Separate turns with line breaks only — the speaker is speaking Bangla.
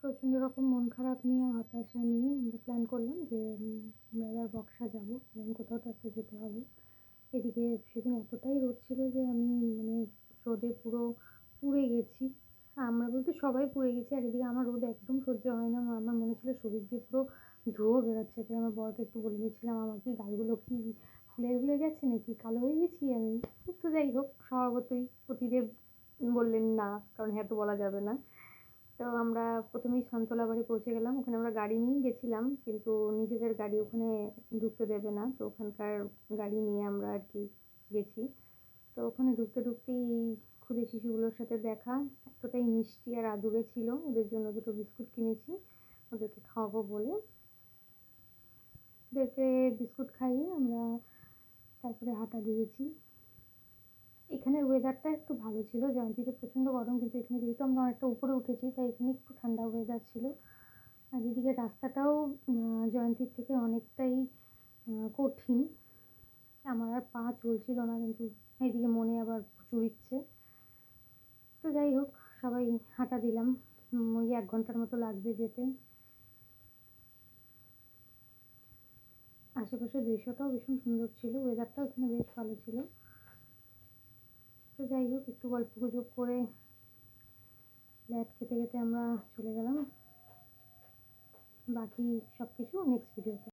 প্রচণ্ড রকম মন খারাপ নিয়ে, হতাশা নিয়ে আমরা প্ল্যান করলাম যে আমরা এবার বক্সা যাবো, কারণ কোথাও তো একটা যেতে হবে। এদিকে সেদিন এতটাই রোদ ছিল যে আমি মানে রোদে পুরো পুড়ে গেছি। আমরা বলতে সবাই পুড়ে গেছি। আর এদিকে আমার রোদ একদম সহ্য হয় না। আমার মনে হচ্ছিল শরীর দিয়ে পুরো ধোঁয়া বেরোচ্ছে। তাই আমার বরকে একটু বলে দিয়েছিলাম, আমার কি গালগুলো কি ফুলে ফুলে গেছে নাকি, কালো হয়ে গেছি আমি? তো যাই হোক, স্বভাবতই পতিদেব বললেন না, কারণ হ্যাঁ তো বলা যাবে না। তো আমরা প্রথমেই সান্তলা বাড়ি পৌঁছে গেলাম। ওখানে আমরা গাড়ি নিয়েই গেছিলাম, কিন্তু নিজেদের গাড়ি ওখানে ঢুকতে দেবে না। তো ওখানকার গাড়ি নিয়ে আমরা আর কি গেছি। তো ওখানে ঢুকতে ঢুকতেই এই ক্ষুদে শিশুগুলোর সাথে দেখা। এতটাই মিষ্টি আর আদুরে ছিল, ওদের জন্য দুটো বিস্কুট কিনেছি ওদেরকে খাওয়াবো বলে। ওদেরকে বিস্কুট খাইয়ে আমরা তারপরে হাঁটা দিয়েছি। এখানের ওয়েদারটা একটু ভালো ছিল। জয়ন্তীতে প্রচণ্ড গরম, কিন্তু এখানে যেহেতু আমরা অনেকটা উপরে উঠেছি তাই এখানে একটু ঠান্ডা ওয়েদার ছিল। আর এদিকে রাস্তাটাও জয়ন্তীর থেকে অনেকটাই কঠিন। আমার আর পা চলছিল না, কিন্তু এদিকে মনে আবার প্রচুর ইচ্ছে। তো যাই হোক, সবাই হাঁটা দিলাম। ওই 1 ঘন্টার মতো লাগবে যেতে। আশেপাশের দৃশ্যটাও ভীষণ সুন্দর ছিল, ওয়েদারটাও এখানে বেশ ভালো ছিল। তো যাই হোক, একটু গল্পগুজব করে ল্যাদ খেতে খেতে আমরা চলে গেলাম। বাকি সব কিছু নেক্সট ভিডিওতে।